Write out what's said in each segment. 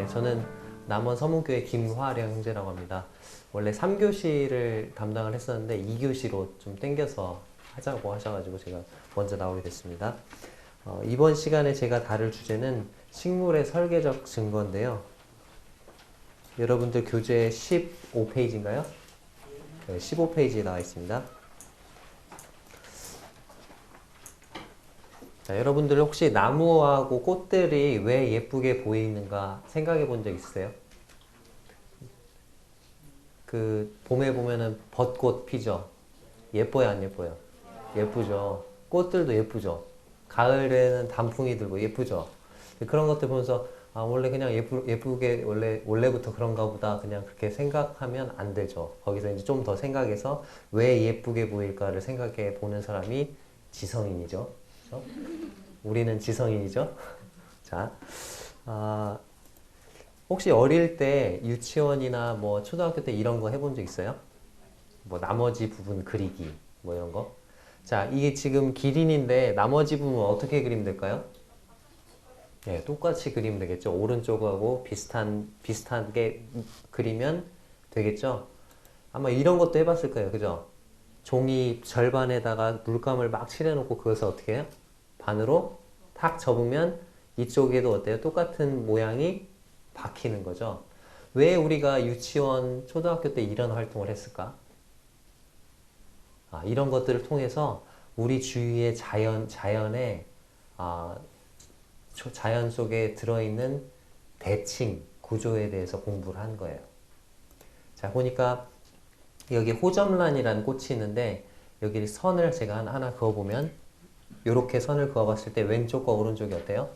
저는 남원 서문교회 김화령 형제라고 합니다. 원래 3교시를 담당을 했었는데 2교시로 좀 땡겨서 하자고 하셔가지고 제가 먼저 나오게 됐습니다. 이번 시간에 제가 다룰 주제는 식물의 설계적 증거인데요. 여러분들 교재 15페이지인가요? 네, 15페이지에 나와 있습니다. 자, 여러분들 혹시 나무하고 꽃들이 왜 예쁘게 보이는가 생각해 본 적 있으세요? 그 봄에 보면은 벚꽃 피죠? 예뻐요, 안 예뻐요? 예쁘죠. 꽃들도 예쁘죠. 가을에는 단풍이 들고 예쁘죠. 그런 것들 보면서 아, 원래 그냥 예쁘게 원래부터 그런가 보다 그냥 그렇게 생각하면 안 되죠. 거기서 이제 좀 더 생각해서 왜 예쁘게 보일까를 생각해 보는 사람이 지성인이죠. 그렇죠? 우리는 지성인이죠. 자, 혹시 어릴 때 유치원이나 뭐 초등학교 때 이런 거 해본 적 있어요? 뭐 나머지 부분 그리기 뭐 이런 거. 자, 이게 지금 기린인데 나머지 부분 어떻게 그리면 될까요? 네, 똑같이 그리면 되겠죠. 오른쪽하고 비슷하게 그리면 되겠죠. 아마 이런 것도 해봤을 거예요. 그죠? 종이 절반에다가 물감을 막 칠해놓고 그것을 어떻게 해요? 반으로 탁 접으면 이쪽에도 어때요? 똑같은 모양이 박히는 거죠. 왜 우리가 유치원, 초등학교 때 이런 활동을 했을까? 이런 것들을 통해서 우리 주위의 자연에 자연 속에 들어있는 대칭 구조에 대해서 공부를 한 거예요. 자, 보니까 여기 호접란이라는 꽃이 있는데 여기 선을 제가 하나 그어보면 이렇게 선을 그어봤을 때 왼쪽과 오른쪽이 어때요?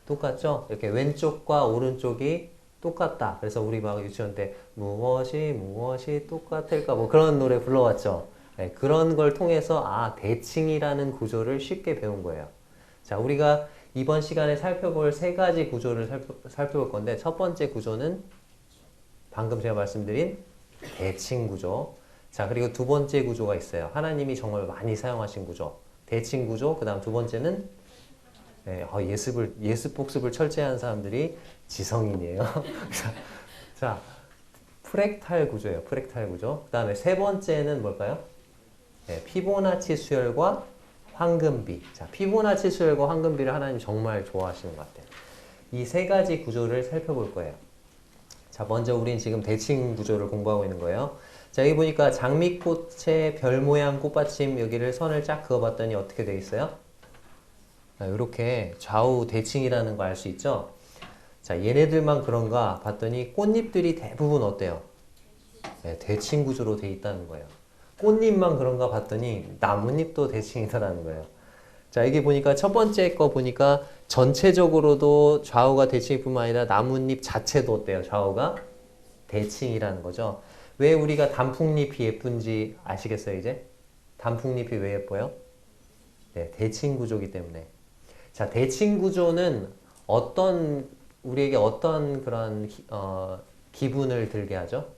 똑같죠? 이렇게 왼쪽과 오른쪽이 똑같다. 그래서 우리 막 유치원 때 무엇이 똑같을까 뭐 그런 노래 불러왔죠. 네, 그런 걸 통해서 대칭이라는 구조를 쉽게 배운 거예요. 자, 우리가 이번 시간에 살펴볼 세 가지 구조를 살펴볼 건데 첫 번째 구조는 방금 제가 말씀드린 대칭 구조. 자, 그리고 두 번째 구조가 있어요. 하나님이 정말 많이 사용하신 구조. 대칭 구조. 그 다음 두 번째는 예습 복습을 철저히 하는 사람들이 지성인이에요. 자, 프랙탈 구조예요. 프랙탈 구조. 그 다음에 세 번째는 뭘까요? 피보나치 수열과 황금비. 자, 피보나치 수열과 황금비를 하나님 정말 좋아하시는 것 같아요. 이 세 가지 구조를 살펴볼 거예요. 자, 먼저 우린 지금 대칭 구조를 공부하고 있는 거예요. 자, 여기 보니까 장미꽃의 별 모양 꽃받침 여기를 선을 쫙 그어봤더니 어떻게 되어 있어요? 이렇게 좌우 대칭이라는 거 알 수 있죠? 자, 얘네들만 그런가 봤더니 꽃잎들이 대부분 어때요? 네, 대칭 구조로 되어 있다는 거예요. 꽃잎만 그런가 봤더니 나뭇잎도 대칭이다라는 거예요. 자, 여기 보니까 첫 번째 거 보니까 전체적으로도 좌우가 대칭일 뿐만 아니라 나뭇잎 자체도 어때요? 좌우가 대칭이라는 거죠. 왜 우리가 단풍잎이 예쁜지 아시겠어요, 이제? 단풍잎이 왜 예뻐요? 네, 대칭 구조이기 때문에. 자, 대칭 구조는 우리에게 어떤 그런 기분을 들게 하죠?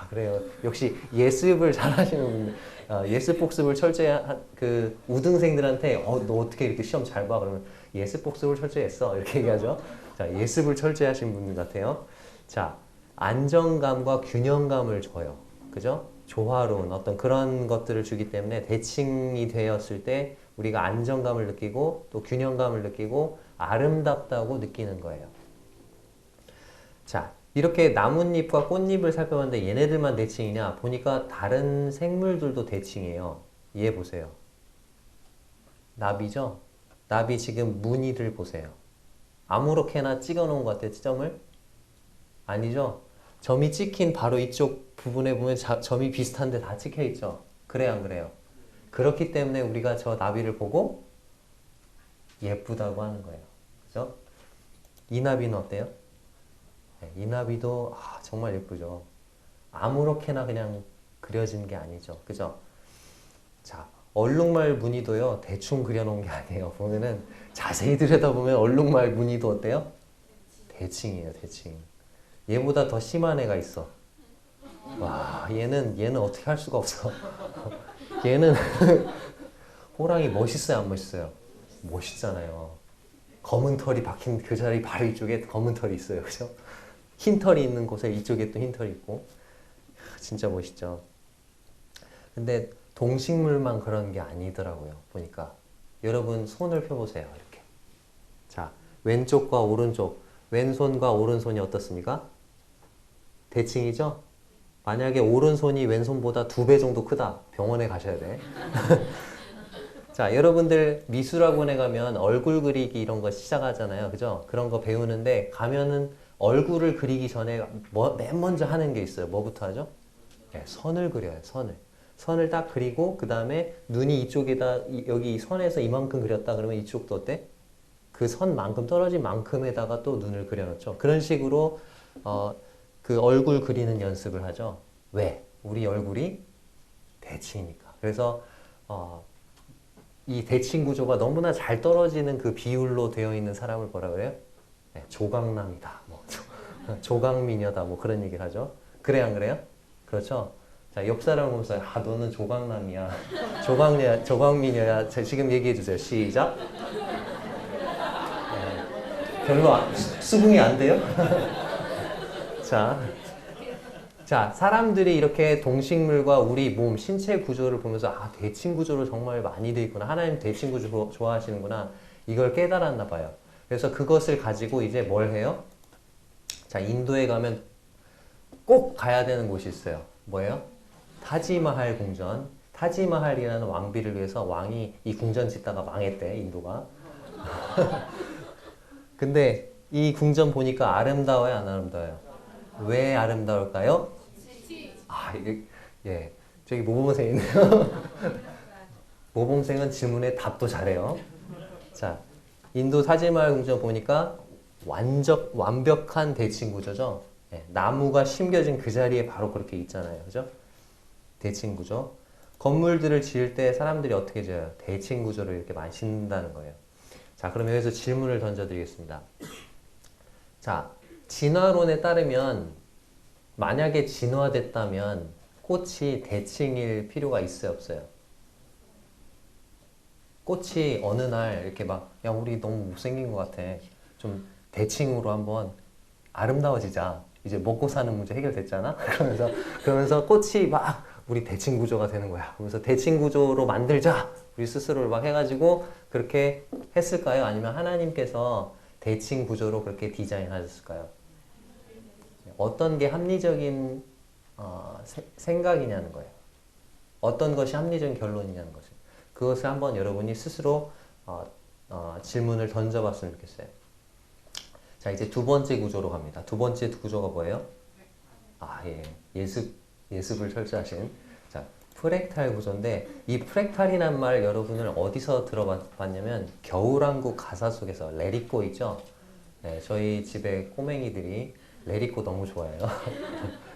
그래요. 역시 예습을 잘 하시는 분, 예습 복습을 철저히 그 우등생들한테 너 어떻게 이렇게 시험 잘 봐? 그러면 예습 복습을 철저히 했어. 이렇게 얘기하죠. 자, 예습을 철저히 하신 분 같아요. 자, 안정감과 균형감을 줘요. 그죠? 조화로운 어떤 그런 것들을 주기 때문에 대칭이 되었을 때 우리가 안정감을 느끼고 또 균형감을 느끼고 아름답다고 느끼는 거예요. 자, 이렇게 나뭇잎과 꽃잎을 살펴봤는데 얘네들만 대칭이냐? 보니까 다른 생물들도 대칭이에요. 얘 보세요. 나비죠? 나비 지금 무늬를 보세요. 아무렇게나 찍어 놓은 것 같아요, 점을? 아니죠? 점이 찍힌 바로 이쪽 부분에 보면 점이 비슷한데 다 찍혀 있죠? 그래요, 안 그래요? 그렇기 때문에 우리가 저 나비를 보고 예쁘다고 하는 거예요. 그죠? 이 나비는 어때요? 이 나비도 정말 예쁘죠. 아무렇게나 그냥 그려진 게 아니죠. 그죠? 자, 얼룩말 무늬도요. 대충 그려놓은 게 아니에요. 보면은 자세히 들여다보면 얼룩말 무늬도 어때요? 대칭이에요. 대칭. 얘보다 더 심한 애가 있어. 와, 얘는 어떻게 할 수가 없어. 얘는 호랑이 멋있어요? 안 멋있어요? 멋있잖아요. 검은 털이 박힌 그 자리 바로 이쪽에 검은 털이 있어요. 그죠? 흰 털이 있는 곳에 이쪽에 또 흰 털이 있고. 진짜 멋있죠. 근데 동식물만 그런 게 아니더라고요. 보니까. 여러분 손을 펴보세요. 이렇게. 자, 왼쪽과 오른쪽. 왼손과 오른손이 어떻습니까? 대칭이죠? 만약에 오른손이 왼손보다 2배 정도 크다. 병원에 가셔야 돼. 자, 여러분들 미술학원에 가면 얼굴 그리기 이런 거 시작하잖아요. 그죠? 그런 거 배우는데 가면은 얼굴을 그리기 전에 맨 먼저 하는 게 있어요. 뭐부터 하죠? 네, 선을 그려요. 선을. 선을 딱 그리고 그 다음에 눈이 이쪽에다 여기 선에서 이만큼 그렸다 그러면 이쪽도 어때? 그 선만큼 떨어진 만큼에다가 또 눈을 그려놓죠. 그런 식으로 그 얼굴 그리는 연습을 하죠. 왜? 우리 얼굴이 대칭이니까. 그래서 이 대칭 구조가 너무나 잘 떨어지는 그 비율로 되어 있는 사람을 뭐라 그래요? 네, 조각남이다. 뭐, 조각미녀다. 뭐 그런 얘기를 하죠. 그래 안 그래요? 그렇죠? 자, 옆 사람 보면서 너는 조각남이야. 조각미녀야. 지금 얘기해 주세요. 시작. 네, 별로 수긍이 안 돼요? 자, 사람들이 이렇게 동식물과 우리 몸, 신체 구조를 보면서 대칭 구조를 정말 많이 돼 있구나. 하나님 대칭 구조 좋아하시는구나. 이걸 깨달았나 봐요. 그래서 그것을 가지고 이제 뭘 해요? 자, 인도에 가면 꼭 가야 되는 곳이 있어요. 뭐예요? 타지마할 궁전. 타지마할이라는 왕비를 위해서 왕이 이 궁전 짓다가 망했대, 인도가. 근데 이 궁전 보니까 아름다워요, 안 아름다워요? 왜 아름다울까요? 예. 저기 모범생 있네요. 모범생은 질문에 답도 잘해요. 자, 인도 타지마할 궁전 보니까 완벽한 대칭 구조죠. 예, 나무가 심겨진 그 자리에 바로 그렇게 있잖아요. 그죠? 대칭 구조. 건물들을 지을 때 사람들이 어떻게 지어요? 대칭 구조를 이렇게 많이 짓는다는 거예요. 자, 그럼 여기서 질문을 던져드리겠습니다. 자, 진화론에 따르면 만약에 진화됐다면 꽃이 대칭일 필요가 있어요, 없어요? 꽃이 어느 날 이렇게 막, 야, 우리 너무 못생긴 것 같아. 좀 대칭으로 한번 아름다워지자. 이제 먹고 사는 문제 해결됐잖아? 그러면서 꽃이 막 우리 대칭 구조가 되는 거야. 그러면서 대칭 구조로 만들자. 우리 스스로를 막 해가지고 그렇게 했을까요? 아니면 하나님께서 대칭 구조로 그렇게 디자인하셨을까요? 어떤 게 합리적인 생각이냐는 거예요. 어떤 것이 합리적인 결론이냐는 거죠. 그것을 한번 여러분이 스스로 질문을 던져봤으면 좋겠어요. 자, 이제 두 번째 구조로 갑니다. 두 번째 구조가 뭐예요? 예. 예습을 철저하신. 자, 프랙탈 구조인데, 이 프랙탈이란 말 여러분을 어디서 들어봤냐면, 겨울왕국 가사 속에서 레리꼬 있죠? 네, 저희 집에 꼬맹이들이 레리꼬 너무 좋아해요.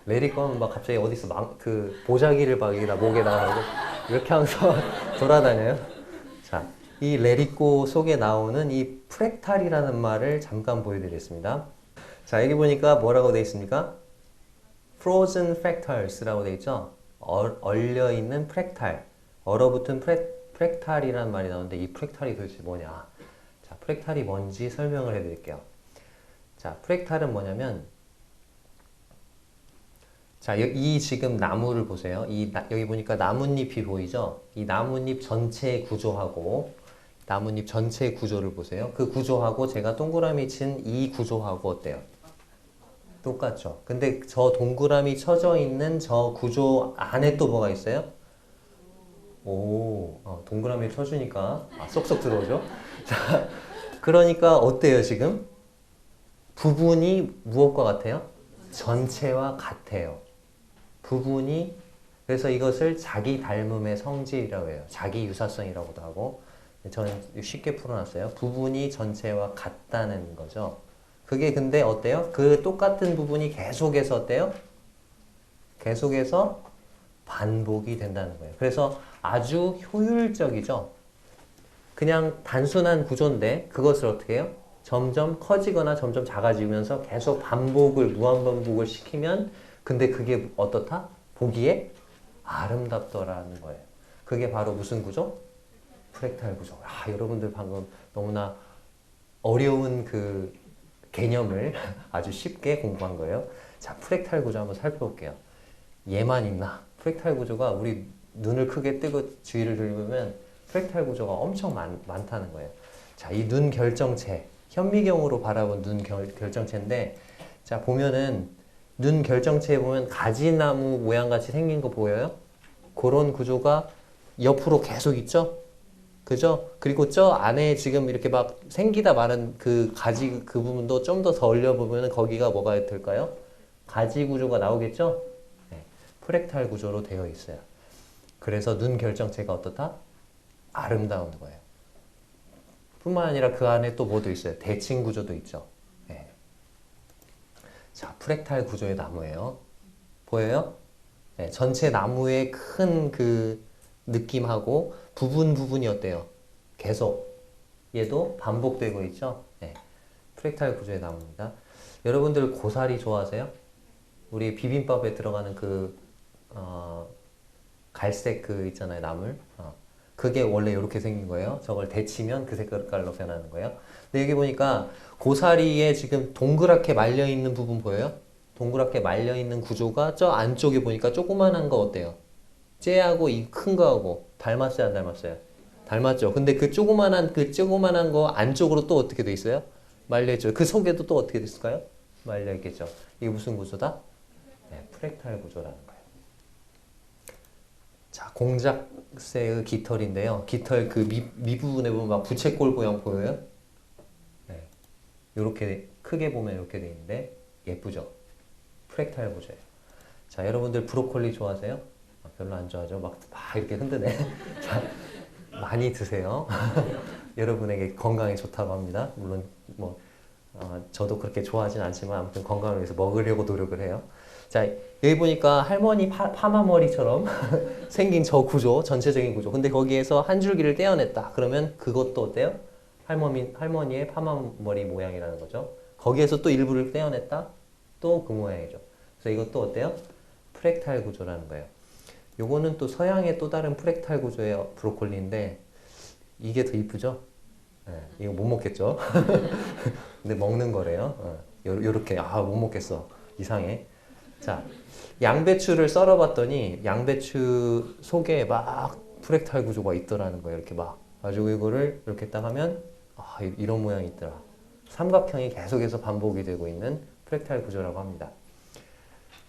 레리꼬는 막 갑자기 어디서 그 보자기를 막 여기다 목에다 하고 이렇게 하면서 돌아다녀요. 자, 이 레리꼬 속에 나오는 이 프랙탈이라는 말을 잠깐 보여드리겠습니다. 자, 여기 보니까 뭐라고 되어 있습니까? Frozen fractals라고 되어 있죠? 얼려있는 프랙탈. 얼어붙은 프랙탈이라는 말이 나오는데 이 프랙탈이 도대체 뭐냐? 자, 프랙탈이 뭔지 설명을 해드릴게요. 자, 프랙탈은 뭐냐면 자, 이 지금 나무를 보세요. 여기 보니까 나뭇잎이 보이죠? 이 나뭇잎 전체의 구조하고 나뭇잎 전체의 구조를 보세요. 그 구조하고 제가 동그라미 친 이 구조하고 어때요? 똑같죠? 근데 저 동그라미 쳐져 있는 저 구조 안에 또 뭐가 있어요? 동그라미 쳐주니까 쏙쏙 들어오죠? 자, 그러니까 어때요 지금? 부분이 무엇과 같아요? 전체와 같아요. 부분이 그래서 이것을 자기 닮음의 성질이라고 해요. 자기 유사성이라고도 하고 저는 쉽게 풀어놨어요. 부분이 전체와 같다는 거죠. 그게 근데 어때요? 그 똑같은 부분이 계속해서 어때요? 계속해서 반복이 된다는 거예요. 그래서 아주 효율적이죠. 그냥 단순한 구조인데 그것을 어떻게 해요? 점점 커지거나 점점 작아지면서 계속 무한반복을 시키면 근데 그게 어떻다? 보기에 아름답더라는 거예요. 그게 바로 무슨 구조? 프랙탈 구조. 여러분들 방금 너무나 어려운 그 개념을 아주 쉽게 공부한 거예요. 자, 프랙탈 구조 한번 살펴볼게요. 얘만 있나? 프랙탈 구조가 우리 눈을 크게 뜨고 주의를 돌리면 프랙탈 구조가 엄청 많다는 거예요. 자, 이 눈 결정체, 현미경으로 바라본 눈 결정체인데, 자, 보면은 눈 결정체에 보면 가지나무 모양 같이 생긴 거 보여요? 그런 구조가 옆으로 계속 있죠? 그죠? 그리고 저 안에 지금 이렇게 막 생기다 마른 그 가지 그 부분도 좀 더 올려보면 거기가 뭐가 될까요? 가지 구조가 나오겠죠? 네, 프랙탈 구조로 되어 있어요. 그래서 눈 결정체가 어떻다? 아름다운 거예요. 뿐만 아니라 그 안에 또 뭐도 있어요? 대칭 구조도 있죠. 네. 자, 프랙탈 구조의 나무예요. 보여요? 네, 전체 나무의 큰 그 느낌하고 부분이 어때요? 계속 얘도 반복되고 있죠? 네. 프랙탈 구조의 나무입니다. 여러분들 고사리 좋아하세요? 우리 비빔밥에 들어가는 그 갈색 그 있잖아요, 나물. 그게 원래 이렇게 생긴 거예요. 저걸 데치면 그 색깔로 변하는 거예요. 근데 여기 보니까 고사리에 지금 동그랗게 말려 있는 부분 보여요? 동그랗게 말려 있는 구조가 저 안쪽에 보니까 조그만한 거 어때요? 쟤하고 이 큰 거하고 닮았어요, 안 닮았어요? 닮았죠. 근데 그 조그만한 거 안쪽으로 또 어떻게 돼 있어요? 말려 있죠. 그 속에도 또 어떻게 됐을까요? 말려 있겠죠. 이게 무슨 구조다? 네, 프랙탈 구조라는 거예요. 자, 공작새의 깃털인데요. 깃털 그 밑부분에 보면 막 부채꼴 모양 보여요? 네. 요렇게 크게 보면 이렇게 돼 있는데 예쁘죠? 프랙탈 구조예요. 자, 여러분들 브로콜리 좋아하세요? 별로 안 좋아하죠? 막 이렇게 흔드네. 자, 많이 드세요. 여러분에게 건강에 좋다고 합니다. 물론 뭐 저도 그렇게 좋아하진 않지만 아무튼 건강을 위해서 먹으려고 노력을 해요. 자, 여기 보니까 할머니 파마 머리처럼 생긴 저 구조, 전체적인 구조. 근데 거기에서 한 줄기를 떼어냈다. 그러면 그것도 어때요? 할머니의 파마 머리 모양이라는 거죠. 거기에서 또 일부를 떼어냈다? 또 그 모양이죠. 그래서 이것도 어때요? 프랙탈 구조라는 거예요. 요거는 또 서양의 또 다른 프랙탈 구조의 브로콜리인데 이게 더 이쁘죠? 네, 이거 못 먹겠죠? 근데 먹는 거래요. 요렇게 못 먹겠어. 이상해. 자, 양배추를 썰어봤더니 양배추 속에 막 프랙탈 구조가 있더라는 거예요. 이렇게 막. 가지고 이거를 이렇게 딱 하면 이런 모양이 있더라. 삼각형이 계속해서 반복이 되고 있는 프랙탈 구조라고 합니다.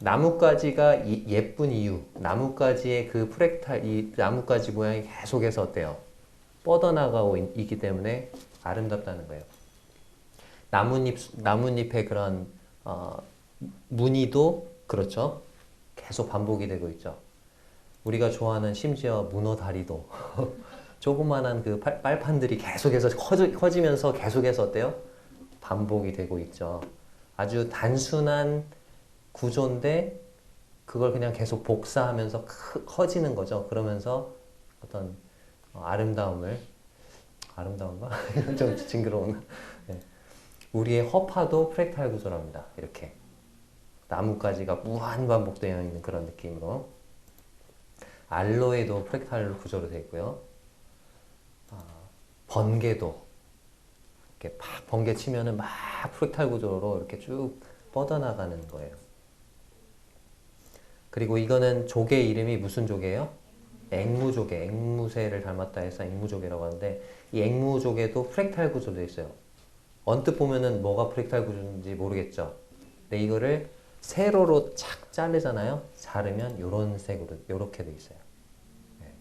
나뭇가지가 예쁜 이유, 나뭇가지의 그 프랙탈, 이 나뭇가지 모양이 계속해서 어때요? 뻗어나가고 있기 때문에 아름답다는 거예요. 나뭇잎의 그런 무늬도 그렇죠. 계속 반복이 되고 있죠. 우리가 좋아하는 심지어 문어 다리도 조그만한 그 빨판들이 계속해서 커지면서 계속해서 어때요? 반복이 되고 있죠. 아주 단순한 구조인데 그걸 그냥 계속 복사하면서 커지는 거죠. 그러면서 어떤 아름다운가? 좀 징그러운. 네. 우리의 허파도 프랙탈 구조랍니다. 이렇게 나뭇가지가 무한 반복되어 있는 그런 느낌으로. 알로에도 프랙탈 구조로 되어 있고요. 번개도 이렇게 팍 번개 치면은 막 프랙탈 구조로 이렇게 쭉 뻗어나가는 거예요. 그리고 이거는 조개 이름이 무슨 조개예요? 앵무조개, 앵무새를 닮았다 해서 앵무조개라고 하는데 이 앵무조개도 프랙탈 구조로 되어 있어요. 언뜻 보면은 뭐가 프랙탈 구조인지 모르겠죠. 근데 이거를 세로로 착 자르잖아요. 자르면 이런 색으로 이렇게 돼 있어요. 네.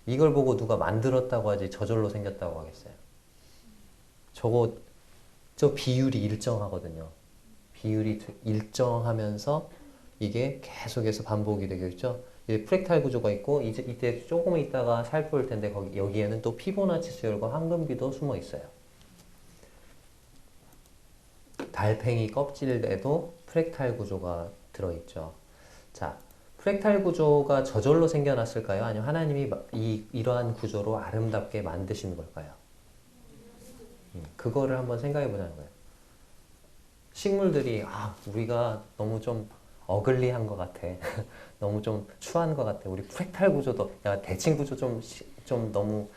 이걸 보고 누가 만들었다고 하지 저절로 생겼다고 하겠어요. 저 비율이 일정하거든요. 비율이 일정하면서 이게 계속해서 반복이 되겠죠. 이제 프랙탈 구조가 있고 이때 조금 있다가 살펴볼 텐데 여기에는 또 피보나치 수열과 황금비도 숨어 있어요. 달팽이 껍질에도 프랙탈 구조가 들어있죠. 자, 프랙탈 구조가 저절로 생겨났을까요? 아니면 하나님이 이러한 구조로 아름답게 만드신 걸까요? 그거를 한번 생각해 보자는 거예요. 식물들이 우리가 너무 좀 어글리한 것 같아. 너무 좀 추한 것 같아. 우리 프랙탈 구조도 대칭 구조 좀 너무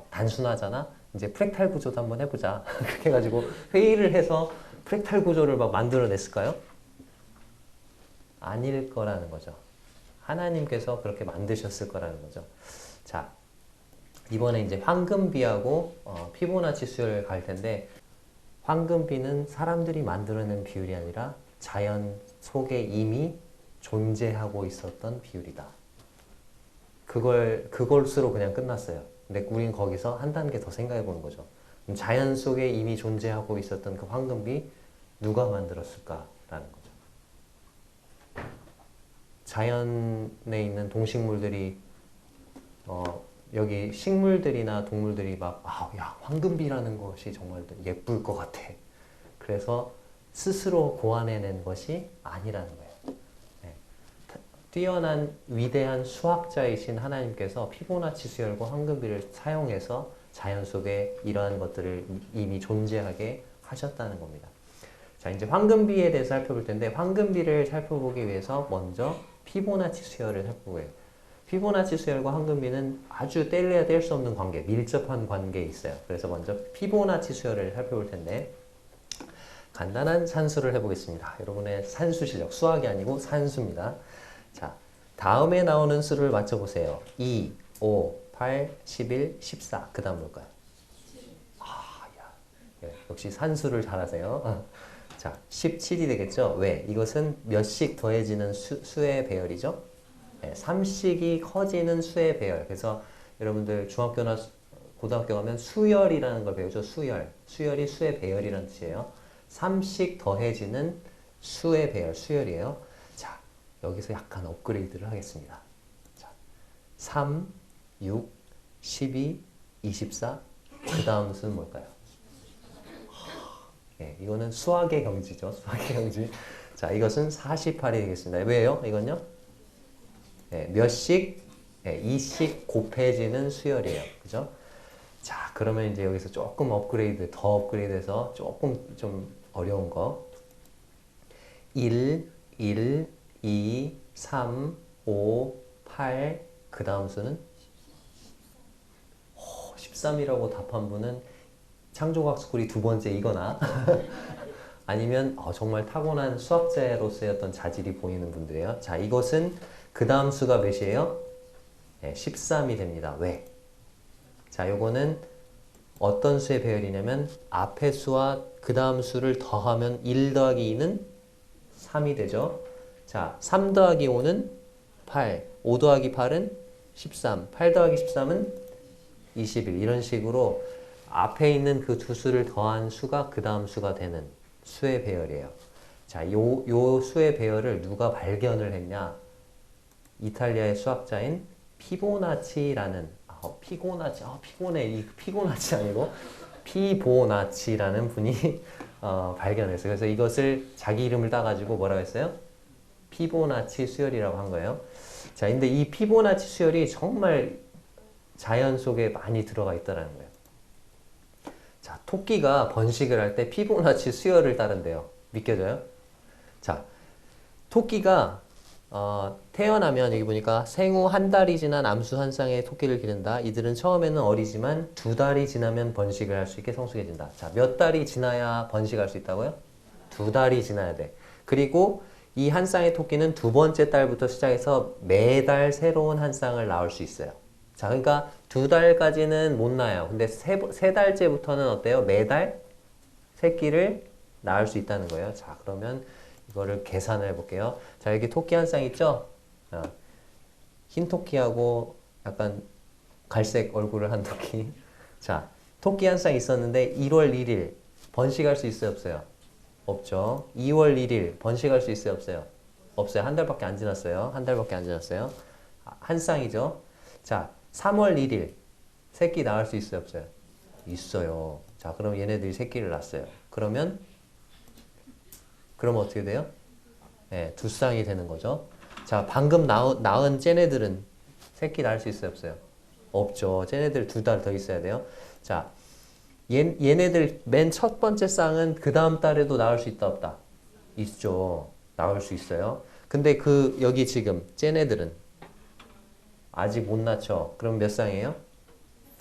단순하잖아. 이제 프랙탈 구조도 한번 해보자. 그렇게 해가지고 회의를 해서 프랙탈 구조를 막 만들어냈을까요? 아닐 거라는 거죠. 하나님께서 그렇게 만드셨을 거라는 거죠. 자, 이번에 이제 황금비하고 피보나치 수열 갈 텐데, 황금비는 사람들이 만들어낸 비율이 아니라 자연 속에 이미 존재하고 있었던 비율이다. 그걸수로 그냥 끝났어요. 근데 우린 거기서 한 단계 더 생각해 보는 거죠. 자연 속에 이미 존재하고 있었던 그 황금비 누가 만들었을까라는 거죠. 자연에 있는 동식물들이 여기 식물들이나 동물들이 막 야, 황금비라는 것이 정말 예쁠 것 같아. 그래서 스스로 고안해낸 것이 아니라는 거예요. 네. 뛰어난 위대한 수학자이신 하나님께서 피보나치 수열과 황금비를 사용해서 자연 속에 이러한 것들을 이미 존재하게 하셨다는 겁니다. 자, 이제 황금비에 대해서 살펴볼 텐데, 황금비를 살펴보기 위해서 먼저 피보나치 수열을 살펴보고요. 피보나치 수열과 황금비는 아주 뗄래야 뗄 수 없는 관계, 밀접한 관계에 있어요. 그래서 먼저 피보나치 수열을 살펴볼 텐데, 간단한 산수를 해보겠습니다. 여러분의 산수 실력, 수학이 아니고 산수입니다. 자, 다음에 나오는 수를 맞춰보세요. 2, 5, 8, 11, 14. 그 다음 뭘까요? 야. 역시 산수를 잘하세요. 자, 17이 되겠죠? 왜? 이것은 몇씩 더해지는 수의 배열이죠? 네, 3씩이 커지는 수의 배열. 그래서 여러분들 중학교나 고등학교 가면 수열이라는 걸 배우죠. 수열. 수열이 수의 배열이라는 뜻이에요. 3씩 더해지는 수의 배열, 수열이에요. 자, 여기서 약간 업그레이드를 하겠습니다. 자, 3, 6, 12, 24. 그 다음 수는 뭘까요? 네, 이거는 수학의 경지죠. 수학의 경지. 자, 이것은 48이 되겠습니다. 왜요? 이건요? 네, 몇씩, 네, 2씩 곱해지는 수열이에요. 그죠? 자, 그러면 이제 여기서 조금 업그레이드, 더 업그레이드해서 조금 좀 어려운 거. 1, 2, 3, 5, 8, 그 다음 수는 13이라고 답한 분은 창조과학스쿨이 두 번째이거나 아니면 정말 타고난 수학자로서의 어떤 자질이 보이는 분들이에요. 자, 이것은 그 다음 수가 몇이에요? 네, 13이 됩니다. 왜? 자, 요거는 어떤 수의 배열이냐면 앞의 수와 그 다음 수를 더하면 1 더하기 2는 3이 되죠. 자, 3 더하기 5는 8, 5 더하기 8은 13, 8 더하기 13은 21. 이런 식으로 앞에 있는 그 두 수를 더한 수가 그 다음 수가 되는 수의 배열이에요. 자, 요 수의 배열을 누가 발견을 했냐? 이탈리아의 수학자인 피보나치라는 피곤해. 이 피고나치 아니고 피보나치라는 분이 발견했어요. 그래서 이것을 자기 이름을 따가지고 뭐라고 했어요? 피보나치 수열이라고 한 거예요. 자, 근데 이 피보나치 수열이 정말 자연 속에 많이 들어가 있다는 거예요. 자, 토끼가 번식을 할 때 피보나치 수열을 따른대요. 믿겨져요? 자, 토끼가 태어나면 여기 보니까 생후 한 달이 지난 암수 한 쌍의 토끼를 기른다. 이들은 처음에는 어리지만 2달이 지나면 번식을 할 수 있게 성숙해진다. 자, 몇 달이 지나야 번식할 수 있다고요? 2달이 지나야 돼. 그리고 이 한 쌍의 토끼는 두 번째 달부터 시작해서 매달 새로운 한 쌍을 낳을 수 있어요. 자, 그러니까 2달까지는 못 낳아요. 근데 세 달째부터는 어때요? 매달 새끼를 낳을 수 있다는 거예요. 자, 그러면 이거를 계산을 해볼게요. 자, 여기 토끼 한 쌍 있죠? 흰 토끼하고 약간 갈색 얼굴을 한 토끼. 자, 토끼 한 쌍 있었는데 1월 1일 번식할 수 있어요? 없어요? 없죠. 2월 1일 번식할 수 있어요? 없어요? 없어요. 한 달밖에 안 지났어요. 한 달밖에 안 지났어요. 한 쌍이죠. 자, 3월 1일 새끼 낳을 수 있어요? 없어요? 있어요. 자, 그럼 얘네들이 새끼를 낳았어요. 그러면 어떻게 돼요? 네, 두 쌍이 되는 거죠. 자, 방금 낳은 쟤네들은 새끼 낳을 수 있어요? 없어요? 없죠. 쟤네들 2달 더 있어야 돼요. 자, 얘네들 맨 첫 번째 쌍은 그 다음 달에도 낳을 수 있다 없다? 있죠. 낳을 수 있어요. 근데 여기 지금 쟤네들은 아직 못 낳죠. 그럼 몇 쌍이에요?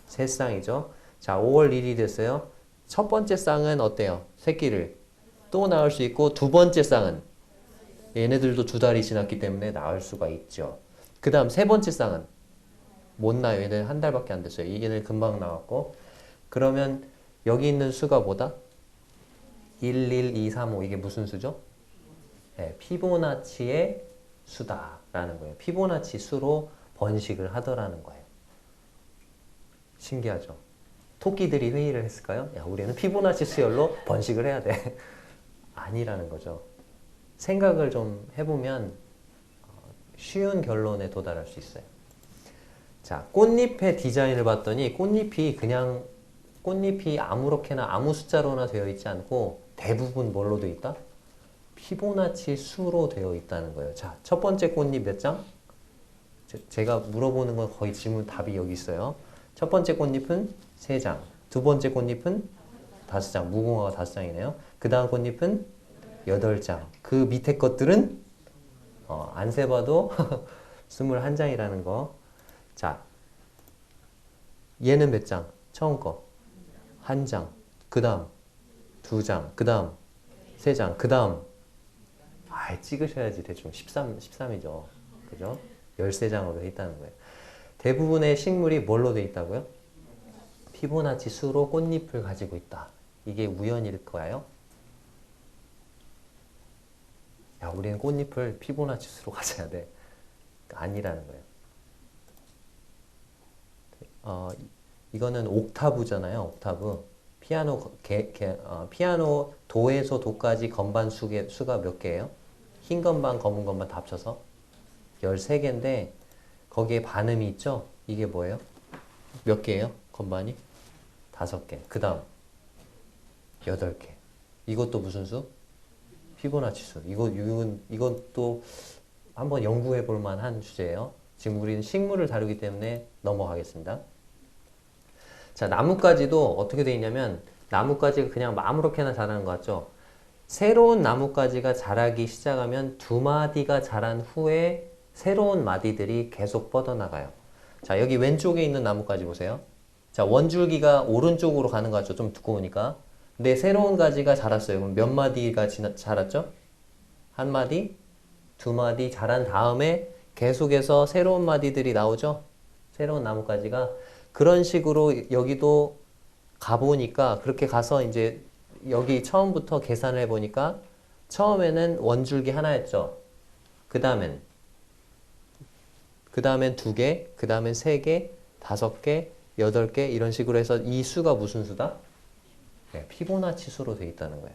3쌍이죠. 자, 5월 1일이 됐어요. 첫 번째 쌍은 어때요? 새끼를 또 낳을 수 있고 두 번째 쌍은 얘네들도 2달이 지났기 때문에 낳을 수가 있죠. 그 다음 세 번째 쌍은 못 낳아요. 얘네 1달밖에 안 됐어요. 얘네 금방 나왔고 그러면 여기 있는 수가 뭐다? 1, 1, 2, 3, 5 이게 무슨 수죠? 네, 피보나치의 수다라는 거예요. 피보나치 수로 번식을 하더라는 거예요. 신기하죠? 토끼들이 회의를 했을까요? 야, 우리는 피보나치 수열로 번식을 해야 돼. 아니라는 거죠. 생각을 좀 해보면 쉬운 결론에 도달할 수 있어요. 자, 꽃잎의 디자인을 봤더니 꽃잎이 아무렇게나 아무 숫자로나 되어 있지 않고 대부분 뭘로 되어 있다? 피보나치 수로 되어 있다는 거예요. 자, 첫 번째 꽃잎 몇 장? 제가 물어보는 건 거의 질문 답이 여기 있어요. 첫 번째 꽃잎은 3장, 두 번째 꽃잎은 5장, 무궁화가 5장이네요. 그 다음 꽃잎은 8장. 그 밑에 것들은 안 세봐도 21장이라는 거. 자, 얘는 몇 장? 처음 거 1장, 그 다음 2장, 그 다음 3장, 그 다음 찍으셔야지 대충 13이죠. 그죠? 13장으로 돼 있다는 거예요. 대부분의 식물이 뭘로 돼 있다고요? 피보나치 수로 꽃잎을 가지고 있다. 이게 우연일까요? 야, 우리는 꽃잎을 피보나치 수로 가져야 돼. 아니라는 거예요. 이거는 옥타브잖아요. 옥타브. 피아노 도에서 도까지 건반 수가 몇 개예요? 흰 건반, 검은 건반 다 합쳐서 13개인데 거기에 반음이 있죠? 이게 뭐예요? 몇 개예요? 건반이? 5개. 그 다음 8개. 이것도 무슨 수? 피보나치 수. 이것도 한번 연구해 볼 만한 주제예요. 지금 우리는 식물을 다루기 때문에 넘어가겠습니다. 자, 나뭇가지도 어떻게 되어 있냐면 나뭇가지가 그냥 아무렇게나 자라는 것 같죠? 새로운 나뭇가지가 자라기 시작하면 2마디가 자란 후에 새로운 마디들이 계속 뻗어나가요. 자, 여기 왼쪽에 있는 나뭇가지 보세요. 자, 원줄기가 오른쪽으로 가는 것 같죠? 좀 두꺼우니까. 근데 새로운 가지가 자랐어요. 그럼 몇 마디가 자랐죠? 1마디, 2마디 자란 다음에 계속해서 새로운 마디들이 나오죠? 새로운 나뭇가지가. 그런 식으로 여기도 가보니까 그렇게 가서 이제 여기 처음부터 계산을 해보니까 처음에는 원줄기 하나였죠. 그 다음엔 2개, 그 다음엔 3개, 5개, 8개 이런 식으로 해서 이 수가 무슨 수다? 네, 피보나치 수로 되어 있다는 거예요.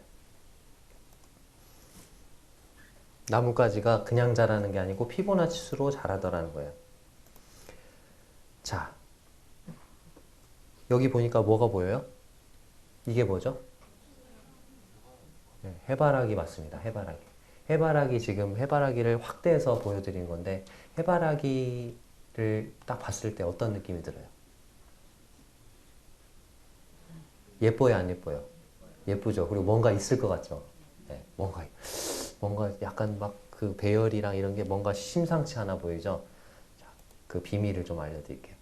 나뭇가지가 그냥 자라는 게 아니고 피보나치 수로 자라더라는 거예요. 자, 여기 보니까 뭐가 보여요? 이게 뭐죠? 네, 해바라기 맞습니다. 해바라기 지금 해바라기를 확대해서 보여드린 건데 해바라기를 딱 봤을 때 어떤 느낌이 들어요? 예뻐요, 안 예뻐요? 예쁘죠. 그리고 뭔가 있을 것 같죠. 네, 뭔가 약간 막 그 배열이랑 이런 게 뭔가 심상치 않아 보이죠. 자, 그 비밀을 좀 알려드릴게요.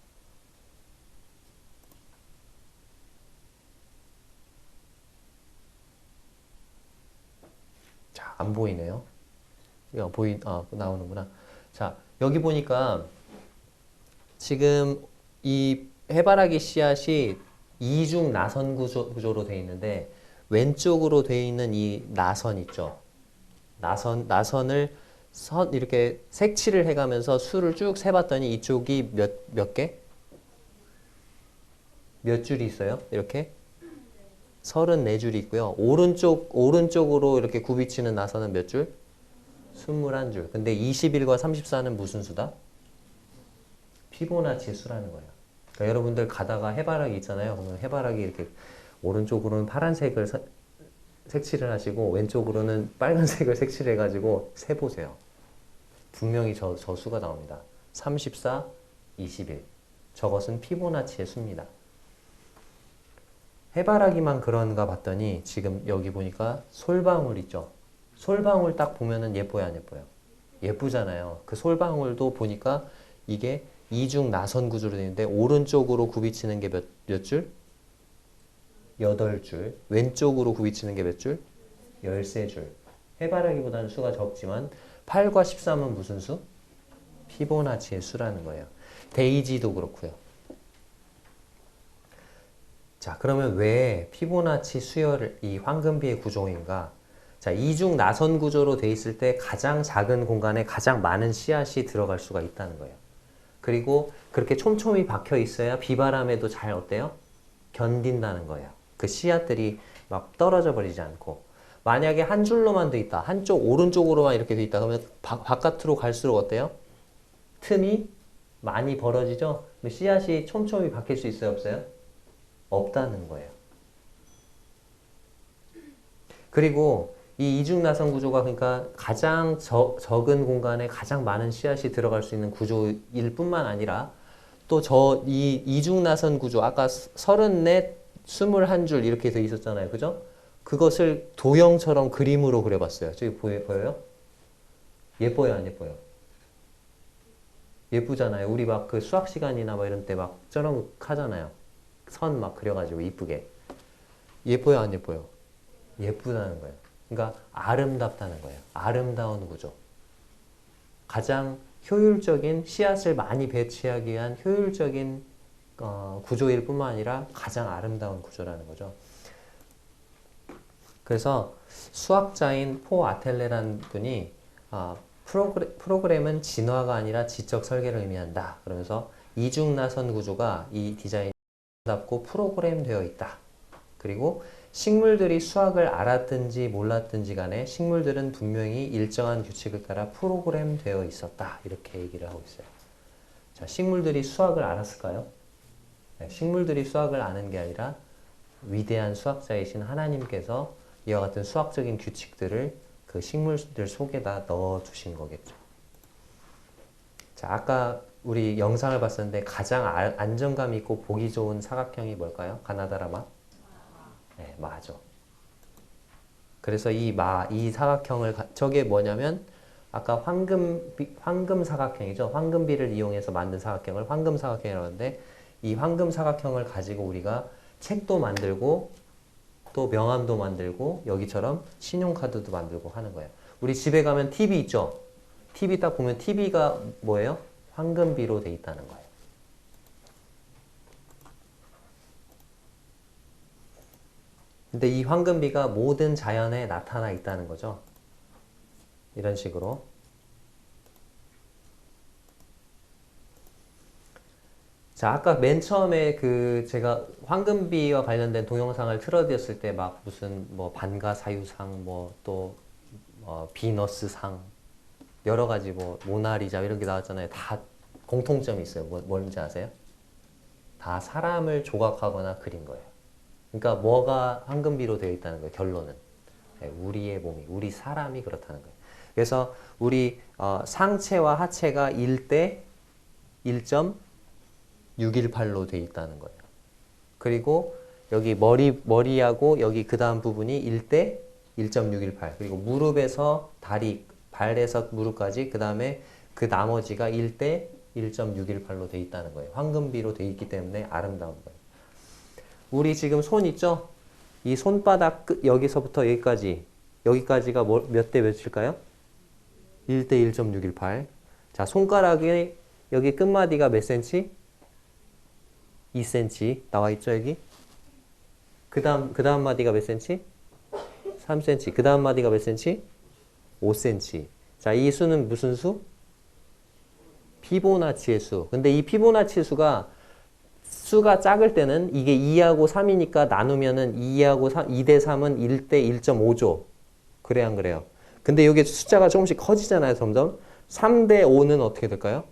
자, 안 보이네요. 이거 나오는구나. 자, 여기 보니까 지금 이 해바라기 씨앗이 이중 나선 구조로 되어 있는데 왼쪽으로 되어 있는 이 나선 있죠. 나선을 이렇게 색칠을 해가면서 수를 쭉 세봤더니 이쪽이 몇 개? 몇 줄이 있어요? 이렇게 34줄이 있고요. 오른쪽으로 이렇게 굽이치는 나선은 몇 줄? 21줄. 근데 21과 34는 무슨 수다? 피보나치 수라는 거예요. 그러니까 여러분들 가다가 해바라기 있잖아요. 그러면 해바라기 이렇게 오른쪽으로는 파란색을 색칠을 하시고 왼쪽으로는 빨간색을 색칠해가지고 세보세요. 분명히 저 수가 나옵니다. 34, 21. 저것은 피보나치의 수입니다. 해바라기만 그런가 봤더니 지금 여기 보니까 솔방울 있죠. 솔방울 딱 보면은 예뻐요, 안 예뻐요? 예쁘잖아요. 그 솔방울도 보니까 이게 이중 나선 구조로 되어 있는데 오른쪽으로 굽이치는 게 몇 줄? 8줄. 왼쪽으로 굽이치는 게 몇 줄? 13줄. 해바라기보다는 수가 적지만 8과 13은 무슨 수? 피보나치의 수라는 거예요. 데이지도 그렇고요. 자, 그러면 왜 피보나치 수열 이 황금비의 구조인가? 자, 이중 나선 구조로 돼 있을 때 가장 작은 공간에 가장 많은 씨앗이 들어갈 수가 있다는 거예요. 그리고 그렇게 촘촘히 박혀 있어야 비바람에도 잘 어때요? 견딘다는 거예요. 그 씨앗들이 막 떨어져 버리지 않고. 만약에 한 줄로만 돼 있다. 한쪽 오른쪽으로만 이렇게 돼 있다. 그러면 바깥으로 갈수록 어때요? 틈이 많이 벌어지죠? 씨앗이 촘촘히 박힐 수 있어요? 없어요? 없다는 거예요. 그리고 이 이중나선 구조가 그러니까 가장 적은 공간에 가장 많은 씨앗이 들어갈 수 있는 구조일 뿐만 아니라 또 이 이중나선 구조 아까 34, 21줄 이렇게 돼 있었잖아요. 그죠? 그것을 도형처럼 그림으로 그려봤어요. 저기 보여요? 예뻐요? 안 예뻐요? 예쁘잖아요. 우리 막 그 수학 시간이나 뭐 이런 때 막 저런 거 하잖아요. 선 막 그려가지고 이쁘게. 예뻐요? 안 예뻐요? 예쁘다는 거예요. 그러니까 아름답다는 거예요. 아름다운 구조. 가장 효율적인 씨앗을 많이 배치하기 위한 효율적인 구조일 뿐만 아니라 가장 아름다운 구조라는 거죠. 그래서 수학자인 포 아텔레라는 분이 프로그램은 진화가 아니라 지적 설계를 의미한다. 그러면서 이중나선 구조가 이 디자인에 아름답고 프로그램되어 있다. 그리고 식물들이 수학을 알았든지 몰랐든지 간에 식물들은 분명히 일정한 규칙을 따라 프로그램되어 있었다. 이렇게 얘기를 하고 있어요. 자, 식물들이 수학을 알았을까요? 네, 식물들이 수학을 아는 게 아니라 위대한 수학자이신 하나님께서 이와 같은 수학적인 규칙들을 그 식물들 속에다 넣어주신 거겠죠. 자, 아까 우리 영상을 봤었는데 가장 안정감 있고 보기 좋은 사각형이 뭘까요? 가나다라마? 네, 마죠. 그래서 이 사각형을, 저게 뭐냐면, 아까 황금 사각형이죠. 황금비를 이용해서 만든 사각형을 황금 사각형이라고 하는데, 이 황금 사각형을 가지고 우리가 책도 만들고, 또 명함도 만들고, 여기처럼 신용카드도 만들고 하는 거예요. 우리 집에 가면 TV 있죠? TV 딱 보면 TV가 뭐예요? 황금비로 돼 있다는 거예요. 근데 이 황금비가 모든 자연에 나타나 있다는 거죠. 이런 식으로. 자, 아까 맨 처음에 제가 황금비와 관련된 동영상을 틀어드렸을 때 막 무슨 뭐 반가사유상 뭐 또 비너스상 여러 가지 뭐 모나리자 이런 게 나왔잖아요. 다 공통점이 있어요. 뭔지 아세요? 다 사람을 조각하거나 그린 거예요. 그러니까 뭐가 황금비로 되어 있다는 거예요. 결론은. 네, 우리의 몸이, 우리 사람이 그렇다는 거예요. 그래서 우리 상체와 하체가 1대 1.618로 되어 있다는 거예요. 그리고 여기 머리하고 여기 그 다음 부분이 1대 1.618. 그리고 무릎에서 다리, 발에서 무릎까지 그 다음에 그 나머지가 1대 1.618로 되어 있다는 거예요. 황금비로 되어 있기 때문에 아름다운 거예요. 우리 지금 손 있죠? 이 손바닥 끝, 여기서부터 여기까지가 몇 대 몇일까요? 1대 1.618. 자, 손가락이 여기 끝마디가 몇 cm? 2cm 나와 있죠, 여기? 그 다음 마디가 몇 cm? 3cm. 그 다음 마디가 몇 cm? 5cm. 자, 이 수는 무슨 수? 피보나치의 수. 근데 이 피보나치 수가 작을 때는 이게 2하고 3이니까 나누면은 2대 3은 1대 1.5죠. 그래, 안 그래요? 근데 여기 숫자가 조금씩 커지잖아요, 점점. 3대 5는 어떻게 될까요?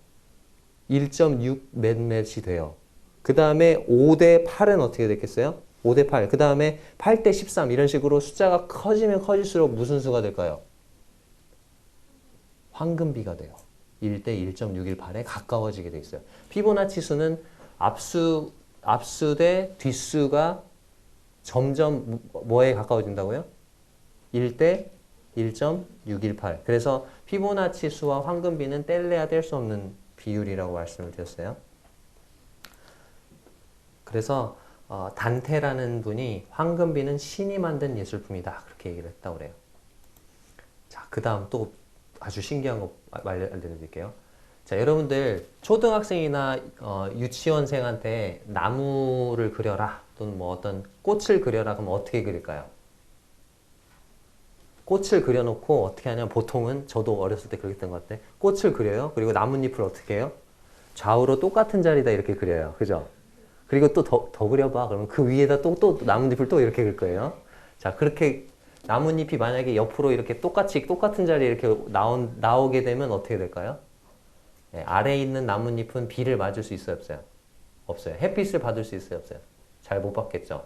1.6 몇몇이 돼요. 그 다음에 5대 8은 어떻게 됐겠어요? 5대 8. 그 다음에 8대 13. 이런 식으로 숫자가 커지면 커질수록 무슨 수가 될까요? 황금비가 돼요. 1대 1.618에 가까워지게 돼 있어요. 피보나치 수는 앞수 대 뒷수가 점점 뭐에 가까워진다고요? 1대 1.618. 그래서 피보나치 수와 황금비는 뗄래야 뗄 수 없는 비율이라고 말씀을 드렸어요. 그래서 단테라는 분이 황금비는 신이 만든 예술품이다. 그렇게 얘기를 했다고 그래요. 자, 그 다음 또 아주 신기한 거 알려드릴게요. 자, 여러분들 초등학생이나 유치원생한테 나무를 그려라 또는 뭐 어떤 꽃을 그려라 그러면 어떻게 그릴까요? 꽃을 그려놓고 어떻게 하냐면 보통은 저도 어렸을 때 그랬던 것 같아. 꽃을 그려요. 그리고 나뭇잎을 어떻게 해요? 좌우로 똑같은 자리다 이렇게 그려요. 그죠? 그리고 또 더 그려봐. 그러면 그 위에다 또 나뭇잎을 또 이렇게 그릴 거예요. 자, 그렇게 나뭇잎이 만약에 옆으로 이렇게 똑같은 자리에 이렇게 나오게 되면 어떻게 될까요? 네, 아래에 있는 나뭇잎은 비를 맞을 수 있어요, 없어요? 없어요. 햇빛을 받을 수 있어요, 없어요? 잘 못 받겠죠?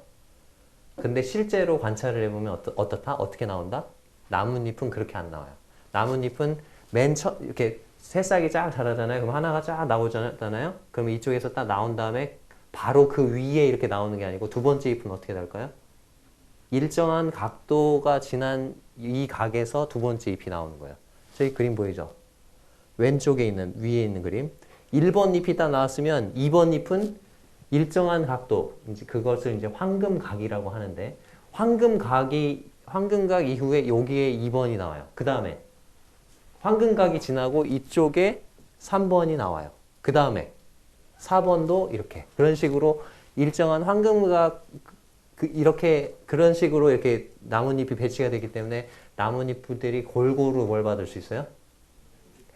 근데 실제로 관찰을 해보면 어떻다? 어떻게 나온다? 나뭇잎은 그렇게 안 나와요. 나뭇잎은 이렇게 새싹이 쫙 자라잖아요. 그럼 하나가 쫙 나오잖아요. 그러면 이쪽에서 딱 나온 다음에 바로 그 위에 이렇게 나오는 게 아니고 두 번째 잎은 어떻게 될까요? 일정한 각도가 지난 이 각에서 두 번째 잎이 나오는 거예요. 저기 그림 보이죠? 왼쪽에 있는 위에 있는 그림. 1번 잎이 딱 나왔으면 2번 잎은 일정한 각도, 이제 그것을 이제 황금각이라고 하는데 황금각 이후에 여기에 2번이 나와요. 그 다음에 황금각이 지나고 이쪽에 3번이 나와요. 그 다음에 4번도 이렇게 그런 식으로 일정한 황금각 그런 식으로 이렇게 나뭇잎이 배치가 되기 때문에 나뭇잎들이 골고루 뭘 받을 수 있어요?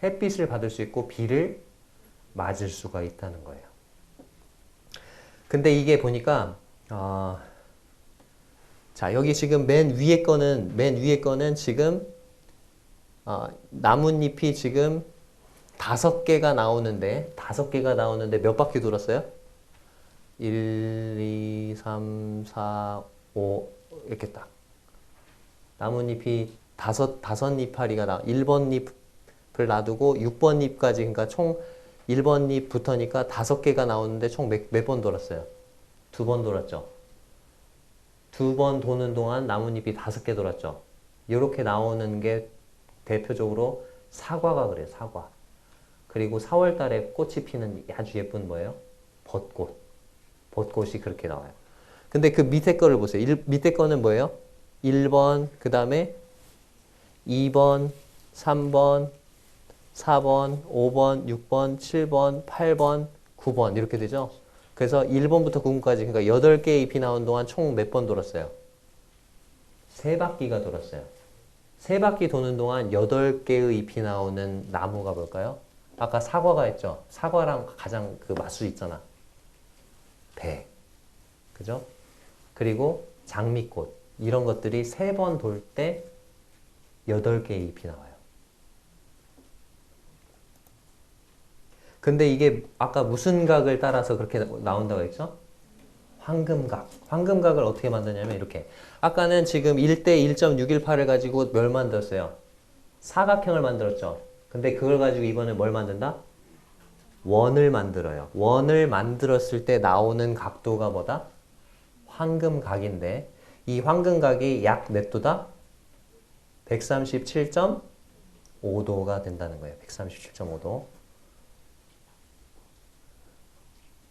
햇빛을 받을 수 있고 비를 맞을 수가 있다는 거예요. 근데 이게 보니까 자, 여기 지금 맨 위에 거는 지금 나뭇잎이 지금 5개가 나오는데 몇 바퀴 돌았어요? 1, 2, 3, 4, 5 이렇게 딱 나뭇잎이 다섯 잎파리가 1번 잎을 놔두고 6번 잎까지 그러니까 총 1번 잎부터니까 5개가 나오는데 총 몇 번 돌았어요? 2번 돌았죠. 2번 도는 동안 나뭇잎이 5개 돌았죠. 이렇게 나오는 게 대표적으로 사과가 그래요. 사과. 그리고 4월 달에 꽃이 피는 아주 예쁜 뭐예요? 벚꽃. 벚꽃이 그렇게 나와요. 근데 그 밑에 거를 보세요. 밑에 거는 뭐예요? 1번, 그 다음에 2번, 3번, 4번, 5번, 6번, 7번, 8번, 9번 이렇게 되죠. 그래서 1번부터 9번까지 그러니까 8개의 잎이 나온 동안 총 몇 번 돌았어요? 3바퀴가 돌았어요. 3바퀴 도는 동안 8개의 잎이 나오는 나무가 뭘까요? 아까 사과가 했죠. 사과랑 가장 그 맞수 있잖아. 배. 그죠? 그리고 장미꽃. 이런 것들이 3번 돌 때 8개의 잎이 나와요. 근데 이게 아까 무슨 각을 따라서 그렇게 나온다고 했죠? 황금각. 황금각을 어떻게 만드냐면 이렇게. 아까는 지금 1대 1.618을 가지고 뭘 만들었어요? 사각형을 만들었죠. 근데 그걸 가지고 이번에 뭘 만든다? 원을 만들어요. 원을 만들었을 때 나오는 각도가 뭐다? 황금각인데 이 황금각이 약 몇 도다? 137.5도가 된다는 거예요. 137.5도.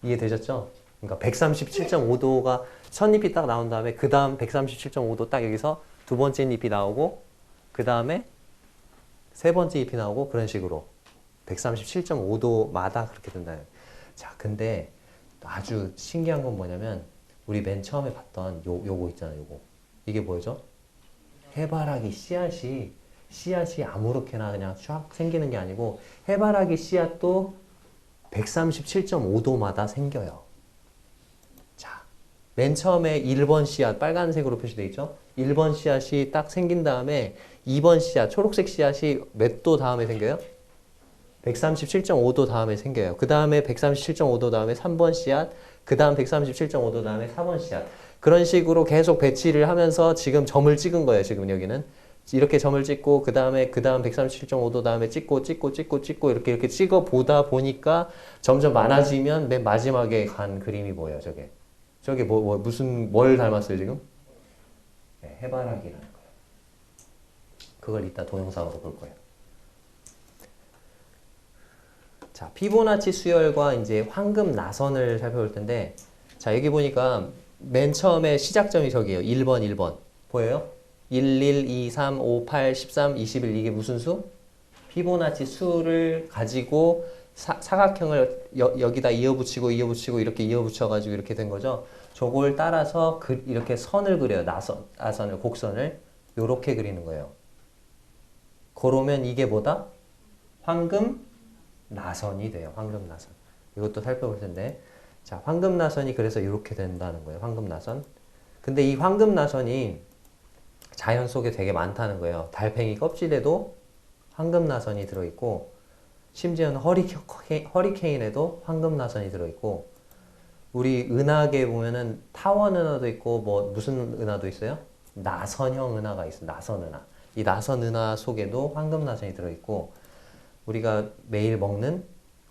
이해되셨죠? 그러니까 137.5도가 첫 잎이 딱 나온 다음에 그 다음 137.5도 딱 여기서 두 번째 잎이 나오고 그 다음에 세 번째 잎이 나오고 그런 식으로 137.5도마다 그렇게 된다는. 자, 근데 아주 신기한 건 뭐냐면 우리 맨 처음에 봤던 요거 있잖아요. 요거. 이게 뭐죠? 해바라기 씨앗이 아무렇게나 그냥 쫙 생기는 게 아니고 해바라기 씨앗도 137.5도마다 생겨요. 자, 맨 처음에 1번 씨앗 빨간색으로 표시되어 있죠? 1번 씨앗이 딱 생긴 다음에 2번 씨앗 초록색 씨앗이 몇 도 다음에 생겨요? 137.5도 다음에 생겨요. 그 다음에 137.5도 다음에 3번 씨앗, 그 다음 137.5도 다음에 4번 씨앗. 그런 식으로 계속 배치를 하면서 지금 점을 찍은 거예요. 지금 여기는. 이렇게 점을 찍고 그 다음 137.5도 다음에 찍고 이렇게 찍어 보다 보니까 점점 많아지면 맨 마지막에 간 그림이 뭐예요? 저게 뭘 닮았어요 지금? 네, 해바라기라는 거예요. 그걸 이따 동영상으로 볼 거예요. 자, 피보나치 수열과 이제 황금 나선을 살펴볼 텐데, 자, 여기 보니까 맨 처음에 시작점이 저기예요. 1번, 1번. 보여요? 1, 1, 2, 3, 5, 8, 13, 21 이게 무슨 수? 피보나치 수를 가지고 사각형을 여기다 이어붙이고 이렇게 이어붙여가지고 이렇게 된 거죠. 저걸 따라서 이렇게 선을 그려요. 나선을, 곡선을. 요렇게 그리는 거예요. 그러면 이게 뭐다? 황금 나선이 돼요. 황금 나선. 이것도 살펴볼 텐데. 자, 황금 나선이 그래서 이렇게 된다는 거예요. 황금 나선. 근데 이 황금 나선이 자연 속에 되게 많다는 거예요. 달팽이 껍질에도 황금 나선이 들어있고, 심지어는 허리케인에도 황금 나선이 들어있고, 우리 은하계 보면은 타원 은하도 있고, 뭐 무슨 은하도 있어요? 나선형 은하가 있어요. 나선 은하. 이 나선 은하 속에도 황금 나선이 들어있고, 우리가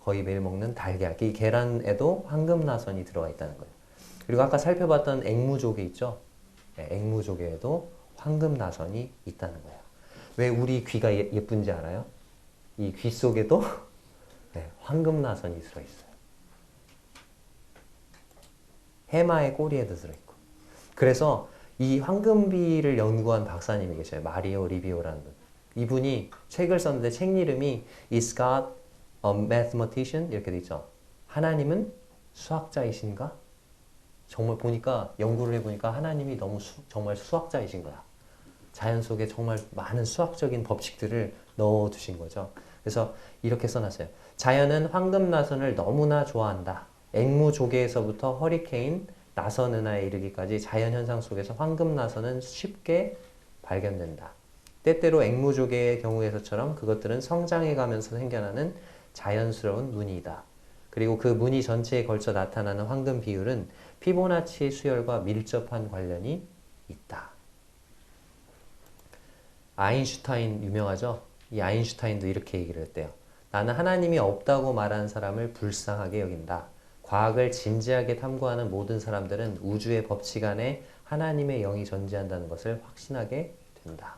거의 매일 먹는 달걀, 이 계란에도 황금 나선이 들어가 있다는 거예요. 그리고 아까 살펴봤던 앵무조개 있죠? 네, 앵무조개에도 황금 나선이 있다는 거예요. 왜 우리 귀가 예쁜지 알아요? 이 귀 속에도 네, 황금 나선이 들어있어요. 해마의 꼬리에도 들어있고. 그래서 이 황금비를 연구한 박사님이 계셔요. 마리오 리비오라는 분. 이분이 책을 썼는데 책 이름이 Is God a Mathematician? 이렇게 돼 있죠. 하나님은 수학자이신가? 정말 보니까 연구를 해보니까 하나님이 정말 수학자이신 거야. 자연 속에 정말 많은 수학적인 법칙들을 넣어두신 거죠. 그래서 이렇게 써놨어요. 자연은 황금 나선을 너무나 좋아한다. 앵무조개에서부터 허리케인, 나선 은하에 이르기까지 자연 현상 속에서 황금 나선은 쉽게 발견된다. 때때로 앵무조개의 경우에서처럼 그것들은 성장해가면서 생겨나는 자연스러운 무늬이다. 그리고 그 무늬 전체에 걸쳐 나타나는 황금 비율은 피보나치 수열과 밀접한 관련이 있다. 아인슈타인 유명하죠? 이 아인슈타인도 이렇게 얘기를 했대요. 나는 하나님이 없다고 말하는 사람을 불쌍하게 여긴다. 과학을 진지하게 탐구하는 모든 사람들은 우주의 법칙 안에 하나님의 영이 존재한다는 것을 확신하게 된다.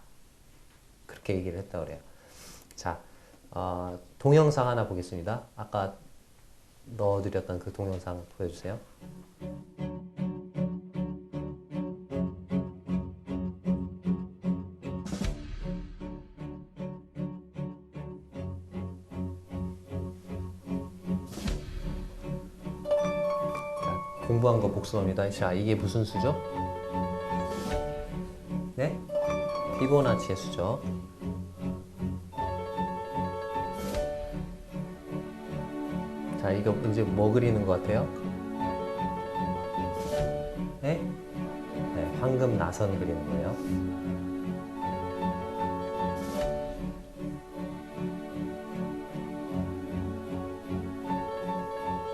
그렇게 얘기를 했다고 그래요. 자, 동영상 하나 보겠습니다. 아까 넣어드렸던 그 동영상 보여주세요. 자, 공부한 거 복습합니다. 자, 이게 무슨 수죠? 네? 피보나치의 수죠. 자, 이거 이제 뭐 그리는 것 같아요? 네? 네, 황금 나선 그리는 거예요.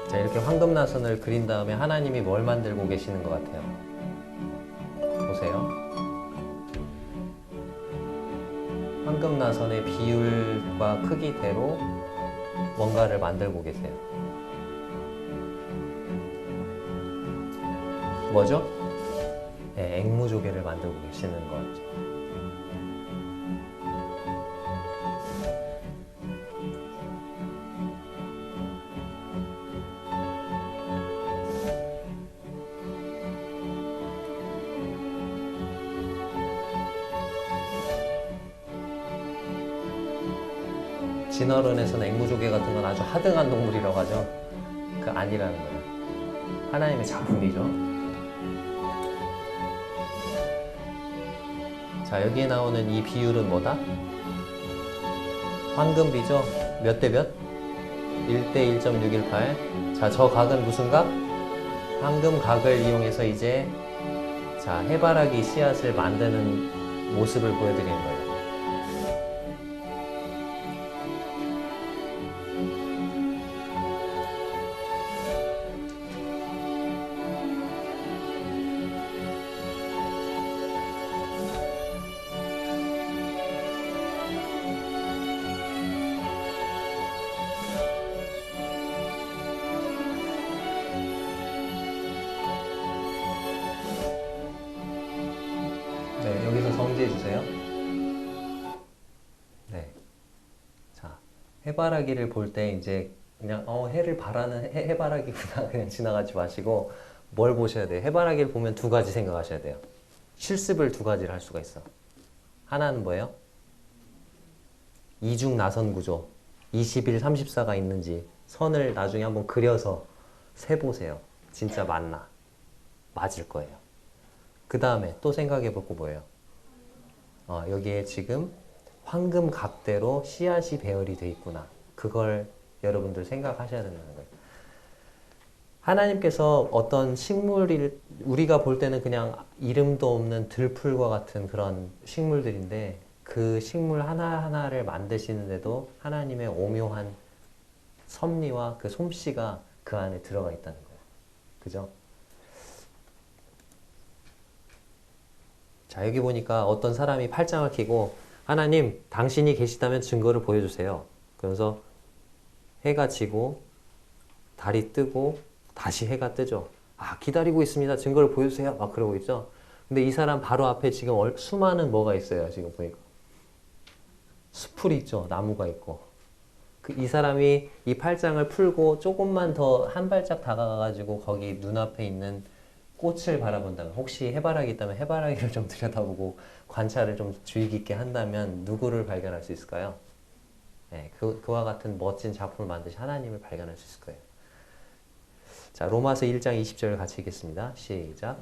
자, 이렇게 황금 나선을 그린 다음에 하나님이 뭘 만들고 계시는 것 같아요? 보세요. 황금 나선의 비율과 크기대로 뭔가를 만들고 계세요. 뭐죠? 네, 앵무조개를 만들고 계시는 거죠. 진화론에서는 앵무조개 같은 건 아주 하등한 동물이라고 하죠. 그 아니라는 거예요. 하나님의 작품이죠. 자, 여기에 나오는 이 비율은 뭐다? 황금비죠? 몇 대 몇? 1대 1.618. 자, 저 각은 무슨 각? 황금각을 이용해서 이제 자, 해바라기 씨앗을 만드는 모습을 보여드리는 거예요. 네, 여기서 정지해 주세요. 네. 자, 해바라기를 볼 때 이제 그냥 해를 바라는 해바라기구나 그냥 지나가지 마시고 뭘 보셔야 돼요? 해바라기를 보면 두 가지 생각하셔야 돼요. 실습을 두 가지를 할 수가 있어. 하나는 뭐예요? 이중 나선 구조. 21, 34가 있는지 선을 나중에 한번 그려서 세보세요. 진짜 맞나? 맞을 거예요. 그 다음에 또 생각해 볼 거 뭐예요? 여기에 지금 황금 각대로 씨앗이 배열이 돼 있구나. 그걸 여러분들 생각하셔야 된다는 거예요. 하나님께서 어떤 식물을 우리가 볼 때는 그냥 이름도 없는 들풀과 같은 그런 식물들인데 그 식물 하나하나를 만드시는데도 하나님의 오묘한 섭리와 그 솜씨가 그 안에 들어가 있다는 거예요. 그죠? 자, 여기 보니까 어떤 사람이 팔짱을 끼고 하나님, 당신이 계시다면 증거를 보여주세요. 그래서 해가 지고 달이 뜨고 다시 해가 뜨죠. 아, 기다리고 있습니다. 증거를 보여주세요. 막 그러고 있죠. 근데 이 사람 바로 앞에 지금 수많은 뭐가 있어요. 지금 보니까. 수풀이 있죠. 나무가 있고. 이 사람이 이 팔짱을 풀고 조금만 더 한 발짝 다가가가지고 거기 눈앞에 있는 꽃을 바라본다면 혹시 해바라기 있다면 해바라기를 좀 들여다보고 관찰을 좀 주의 깊게 한다면 누구를 발견할 수 있을까요? 네, 그와 같은 멋진 작품을 만드신 하나님을 발견할 수 있을 거예요. 자, 로마서 1장 20절 같이 읽겠습니다. 시작.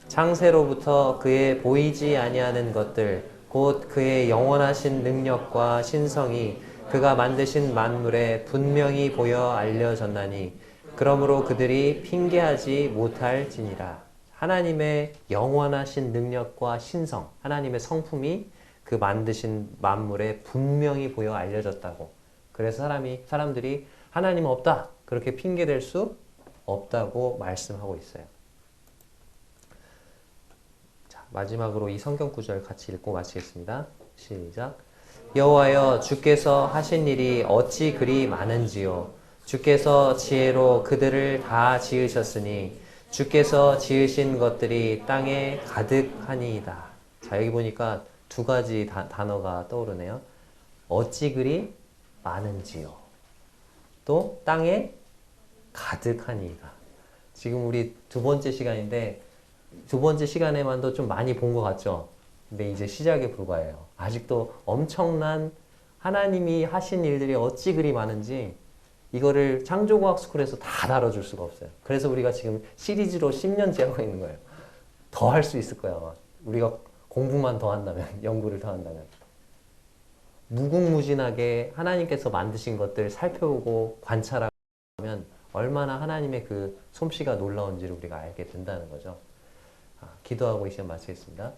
창세로부터 그의 보이지 아니하는 것들 곧 그의 영원하신 능력과 신성이 그가 만드신 만물에 분명히 보여 알려졌나니 그러므로 그들이 핑계하지 못할지니라. 하나님의 영원하신 능력과 신성, 하나님의 성품이 그 만드신 만물에 분명히 보여 알려졌다고. 그래서 사람들이 하나님은 없다. 그렇게 핑계댈 수 없다고 말씀하고 있어요. 자, 마지막으로 이 성경 구절 같이 읽고 마치겠습니다. 시작. 여호와여 주께서 하신 일이 어찌 그리 많은지요. 주께서 지혜로 그들을 다 지으셨으니 주께서 지으신 것들이 땅에 가득하니이다. 자, 여기 보니까 두 가지 단어가 떠오르네요. 어찌 그리 많은지요. 또 땅에 가득하니이다. 지금 우리 두 번째 시간인데 두 번째 시간에만도 좀 많이 본 것 같죠? 근데 이제 시작에 불과해요. 아직도 엄청난 하나님이 하신 일들이 어찌 그리 많은지 이거를 창조과학 스쿨에서 다 다뤄줄 수가 없어요. 그래서 우리가 지금 시리즈로 10년째 하고 있는 거예요. 더 할 수 있을 거야, 아마. 우리가 공부만 더 한다면, 연구를 더 한다면. 무궁무진하게 하나님께서 만드신 것들 살펴보고 관찰하면 얼마나 하나님의 그 솜씨가 놀라운지를 우리가 알게 된다는 거죠. 기도하고 이 시간 마치겠습니다.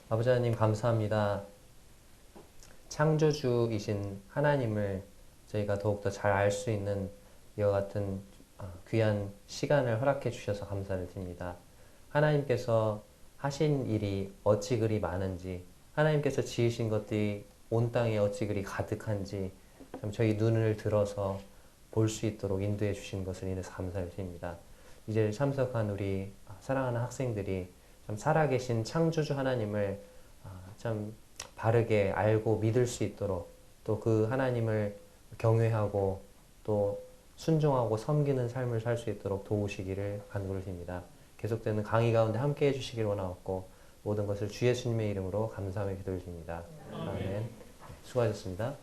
아버지 하나님 감사합니다. 창조주이신 하나님을 저희가 더욱더 잘 알 수 있는 이와 같은 귀한 시간을 허락해 주셔서 감사를 드립니다. 하나님께서 하신 일이 어찌 그리 많은지, 하나님께서 지으신 것들이 온 땅에 어찌 그리 가득한지 참 저희 눈을 들어서 볼 수 있도록 인도해 주신 것을 인해서 감사를 드립니다. 이제 참석한 우리 사랑하는 학생들이 참 살아계신 창조주 하나님을 참 바르게 알고 믿을 수 있도록 또 그 하나님을 경외하고 또 순종하고 섬기는 삶을 살 수 있도록 도우시기를 간구를 드립니다. 계속되는 강의 가운데 함께 해주시길 원하옵고 모든 것을 주 예수님의 이름으로 감사하며 기도를 드립니다. 아멘. 수고하셨습니다.